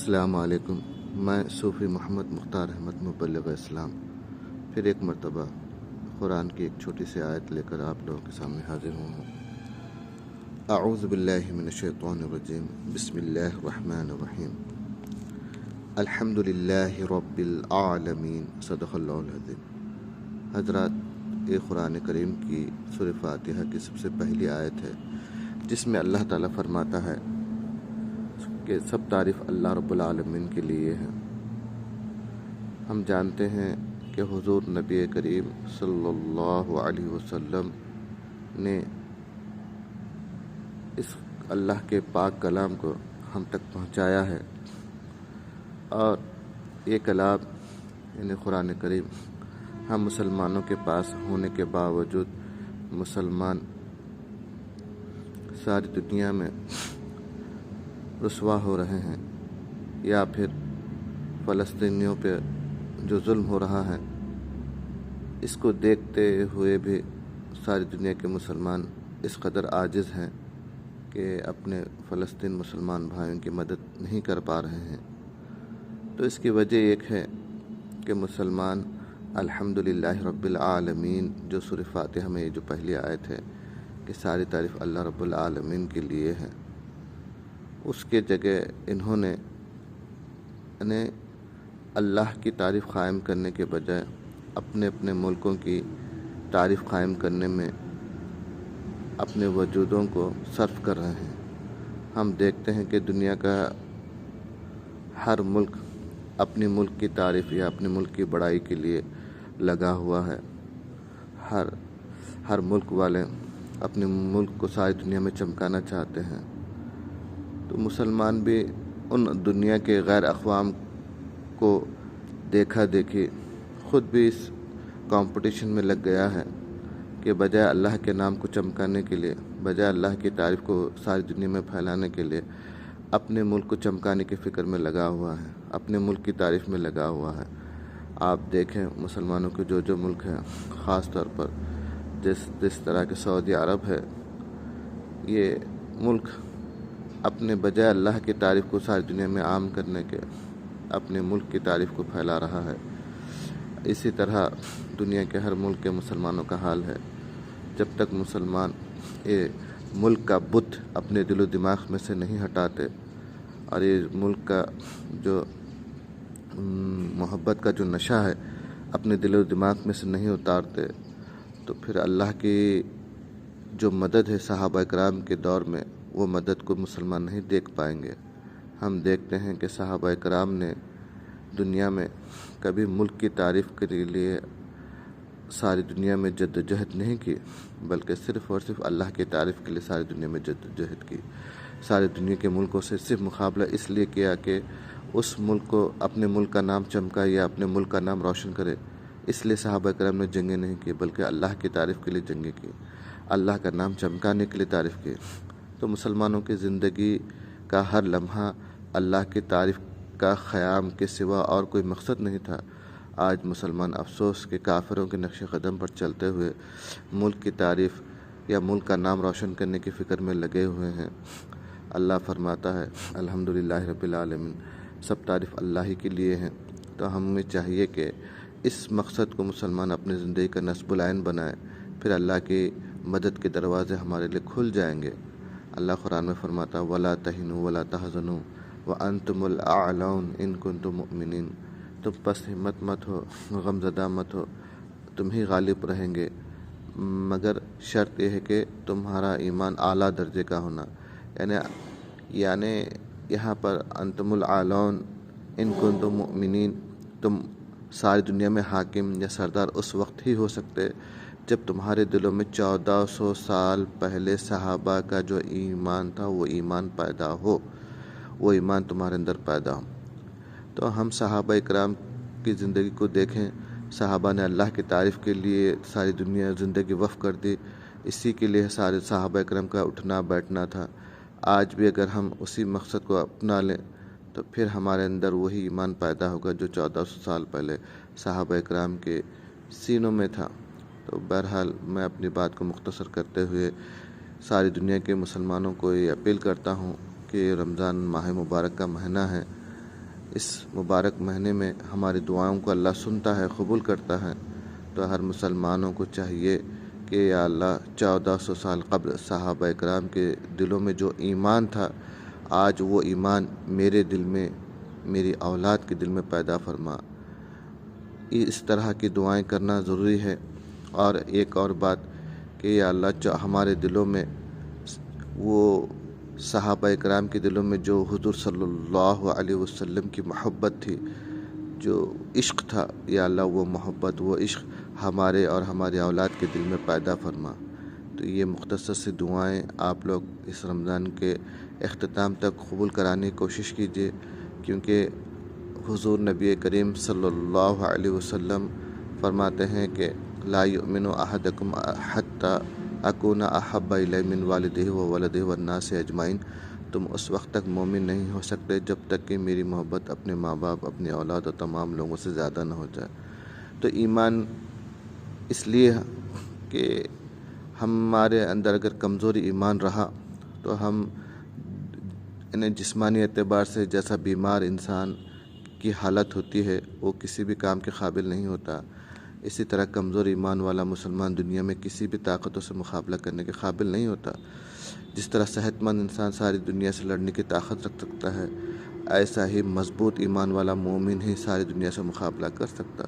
السلام علیکم۔ میں صوفی محمد مختار احمد مبلغ اسلام پھر ایک مرتبہ قرآن کی ایک چھوٹی سی آیت لے کر آپ لوگوں کے سامنے حاضر ہوں۔ اعوذ باللہ من الشیطان الرجیم، بسم اللہ الرحمن الرحیم، الحمد للہ رب العالمین، صدق اللہ العظیم۔ حضرات، یہ قرآن کریم کی سورہ فاتحہ کی سب سے پہلی آیت ہے جس میں اللہ تعالیٰ فرماتا ہے کہ سب تعریف اللہ رب العالمین کے لیے ہے۔ ہم جانتے ہیں کہ حضور نبی کریم صلی اللہ علیہ وسلم نے اس اللہ کے پاک کلام کو ہم تک پہنچایا ہے، اور یہ کلام یعنی قرآن کریم ہم مسلمانوں کے پاس ہونے کے باوجود مسلمان ساری دنیا میں رسوا ہو رہے ہیں، یا پھر فلسطینیوں پہ جو ظلم ہو رہا ہے اس کو دیکھتے ہوئے بھی ساری دنیا کے مسلمان اس قدر عاجز ہیں کہ اپنے فلسطین مسلمان بھائیوں کی مدد نہیں کر پا رہے ہیں۔ تو اس کی وجہ ایک ہے کہ مسلمان الحمدللہ رب العالمین، جو سورہ فاتحہ میں یہ جو پہلی آیت ہے کہ ساری تعریف اللہ رب العالمین کے لیے ہے، اس کے جگہ انہوں نے اللہ کی تعریف قائم کرنے کے بجائے اپنے اپنے ملکوں کی تعریف قائم کرنے میں اپنے وجودوں کو صرف کر رہے ہیں۔ ہم دیکھتے ہیں کہ دنیا کا ہر ملک اپنی ملک کی تعریف یا اپنے ملک کی بڑائی کے لیے لگا ہوا ہے۔ ہر ملک والے اپنے ملک کو ساری دنیا میں چمکانا چاہتے ہیں۔ تو مسلمان بھی ان دنیا کے غیر اقوام کو دیکھا دیکھی خود بھی اس کمپٹیشن میں لگ گیا ہے کہ بجائے اللہ کے نام کو چمکانے کے لیے، بجائے اللہ کی تعریف کو ساری دنیا میں پھیلانے کے لیے اپنے ملک کو چمکانے کی فکر میں لگا ہوا ہے، اپنے ملک کی تعریف میں لگا ہوا ہے۔ آپ دیکھیں مسلمانوں کے جو ملک ہیں، خاص طور پر جس طرح کے سعودی عرب ہے، یہ ملک اپنے بجائے اللہ کی تعریف کو ساری دنیا میں عام کرنے کے اپنے ملک کی تعریف کو پھیلا رہا ہے۔ اسی طرح دنیا کے ہر ملک کے مسلمانوں کا حال ہے۔ جب تک مسلمان یہ ملک کا بت اپنے دل و دماغ میں سے نہیں ہٹاتے اور یہ ملک کا جو محبت کا جو نشہ ہے اپنے دل و دماغ میں سے نہیں اتارتے، تو پھر اللہ کی جو مدد ہے صحابہ کرام کے دور میں، وہ مدد کو مسلمان نہیں دیکھ پائیں گے۔ ہم دیکھتے ہیں کہ صحابہ کرام نے دنیا میں کبھی ملک کی تعریف کے لیے ساری دنیا میں جد و جہد نہیں کی، بلکہ صرف اور صرف اللہ کی تعریف کے لیے ساری دنیا میں جد و جہد کی۔ ساری دنیا کے ملکوں سے صرف مقابلہ اس لیے کیا کہ اس ملک کو اپنے ملک کا نام چمکائے یا اپنے ملک کا نام روشن کرے۔ اس لیے صحابہ کرام نے جنگیں نہیں کی، بلکہ اللہ کی تعریف کے لیے جنگیں کی، اللہ کا نام چمکانے کے لیے تعریف کی۔ تو مسلمانوں کی زندگی کا ہر لمحہ اللہ کی تعریف کا قیام کے سوا اور کوئی مقصد نہیں تھا۔ آج مسلمان افسوس کہ کافروں کے نقش قدم پر چلتے ہوئے ملک کی تعریف یا ملک کا نام روشن کرنے کی فکر میں لگے ہوئے ہیں۔ اللہ فرماتا ہے الحمدللہ رب العالمین، سب تعریف اللہ ہی کے لیے ہیں۔ تو ہمیں چاہیے کہ اس مقصد کو مسلمان اپنی زندگی کا نصب العین بنائے، پھر اللہ کی مدد کے دروازے ہمارے لیے کھل جائیں گے۔ اللہ قرآن میں فرماتا وَلَا تَهِنُوا وَلَا تَحْزَنُوا وَأَنْتُمُ الْأَعْلَوْنَ إِن كُنتُم مُؤْمِنِينَ۔ تم پس ہمت مت ہو، غم زدہ مت ہو، تم ہی غالب رہیں گے، مگر شرط یہ ہے کہ تمہارا ایمان اعلیٰ درجے کا ہونا۔ یعنی یہاں پر انتم العالون ان کنتم مؤمنین، تم ساری دنیا میں حاکم یا سردار اس وقت ہی ہو سکتے جب تمہارے دلوں میں 1400 سال پہلے صحابہ کا جو ایمان تھا وہ ایمان پیدا ہو، وہ ایمان تمہارے اندر پیدا ہو۔ تو ہم صحابہ اکرام کی زندگی کو دیکھیں، صحابہ نے اللہ کی تعریف کے لیے ساری دنیا زندگی وقف کر دی، اسی کے لیے سارے صحابہ اکرام کا اٹھنا بیٹھنا تھا۔ آج بھی اگر ہم اسی مقصد کو اپنا لیں تو پھر ہمارے اندر وہی ایمان پیدا ہوگا جو 1400 سال پہلے صحابہ اکرام کے سینوں میں تھا۔ تو بہرحال میں اپنی بات کو مختصر کرتے ہوئے ساری دنیا کے مسلمانوں کو یہ اپیل کرتا ہوں کہ رمضان ماہ مبارک کا مہینہ ہے، اس مبارک مہینے میں ہماری دعاؤں کو اللہ سنتا ہے، قبول کرتا ہے، تو ہر مسلمانوں کو چاہیے کہ یا اللہ 1400 سال قبل صحابہ اکرام کے دلوں میں جو ایمان تھا، آج وہ ایمان میرے دل میں، میری اولاد کے دل میں پیدا فرما۔ اس طرح کی دعائیں کرنا ضروری ہے۔ اور ایک اور بات کہ یا اللہ ہمارے دلوں میں وہ صحابہ اکرام کے دلوں میں جو حضور صلی اللہ علیہ وسلم کی محبت تھی، جو عشق تھا، یا اللہ وہ محبت، وہ عشق ہمارے اور ہماری اولاد کے دل میں پیدا فرما۔ تو یہ مختصر سی دعائیں آپ لوگ اس رمضان کے اختتام تک قبول کرانے کی کوشش کیجیے، کیونکہ حضور نبی کریم صلی اللہ علیہ وسلم فرماتے ہیں کہ لا یؤمن احدکم حتی اکون احب الی من والدہ و ولدہ والناس اجمعین۔ تم اس وقت تک مومن نہیں ہو سکتے جب تک کہ میری محبت اپنے ماں باپ، اپنی اولاد اور تمام لوگوں سے زیادہ نہ ہو جائے۔ تو ایمان اس لیے کہ ہمارے اندر اگر کمزوری ایمان رہا تو ہم جسمانی اعتبار سے جیسا بیمار انسان کی حالت ہوتی ہے وہ کسی بھی کام کے قابل نہیں ہوتا، اسی طرح کمزور ایمان والا مسلمان دنیا میں کسی بھی طاقتوں سے مقابلہ کرنے کے قابل نہیں ہوتا۔ جس طرح صحت مند انسان ساری دنیا سے لڑنے کی طاقت رکھ سکتا ہے، ایسا ہی مضبوط ایمان والا مومن ہی ساری دنیا سے مقابلہ کر سکتا۔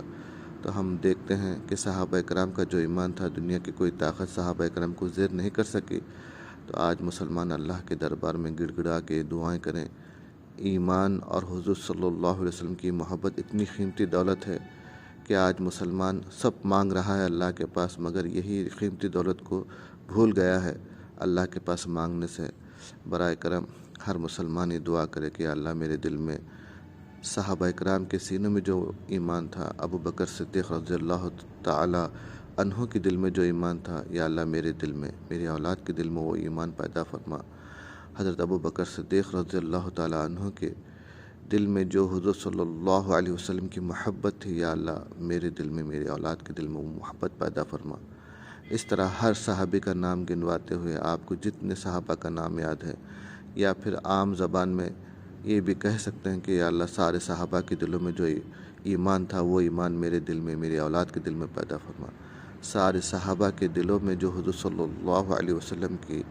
تو ہم دیکھتے ہیں کہ صحابہ اکرام کا جو ایمان تھا، دنیا کی کوئی طاقت صحابہ اکرام کو زیر نہیں کر سکی۔ تو آج مسلمان اللہ کے دربار میں گڑ گڑا کے دعائیں کریں۔ ایمان اور حضور صلی اللہ علیہ وسلم کی محبت اتنی قیمتی دولت ہے کہ آج مسلمان سب مانگ رہا ہے اللہ کے پاس، مگر یہی قیمتی دولت کو بھول گیا ہے اللہ کے پاس مانگنے سے۔ برائے کرم ہر مسلمان یہ دعا کرے کہ اللہ میرے دل میں صحابہ اکرام کے سینوں میں جو ایمان تھا، ابو بکر صدیق رضی اللہ تعالی عنہ کے دل میں جو ایمان تھا، یا اللہ میرے دل میں، میری اولاد کے دل میں وہ ایمان پیدا فرما۔ حضرت ابو بکر صدیق رضی اللہ تعالی عنہ کے دل میں جو حضور صلی اللہ علیہ وسلم کی محبت تھی، یا اللہ میرے دل میں، میری اولاد کے دل میں وہ محبت پیدا فرما۔ اس طرح ہر صحابی کا نام گنواتے ہوئے آپ کو جتنے صحابہ کا نام یاد ہے، یا پھر عام زبان میں یہ بھی کہہ سکتے ہیں کہ یا اللہ سارے صحابہ کے دلوں میں جو ایمان تھا وہ ایمان میرے دل میں، میری اولاد کے دل میں پیدا فرما۔ سارے صحابہ کے دلوں میں جو حضور صلی اللہ علیہ وسلم کی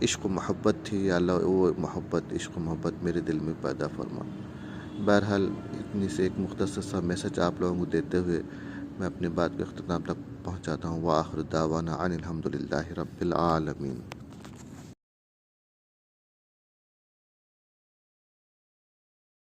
عشق و محبت تھی، یا اللہ وہ محبت، عشق و محبت میرے دل میں پیدا فرما۔ بہرحال اتنی سے ایک مختصر سا میسج آپ لوگوں کو دیتے ہوئے میں اپنی بات کے اختتام تک پہنچاتا ہوں۔ وآخر دعوانا ان الحمد للہ رب العالمین۔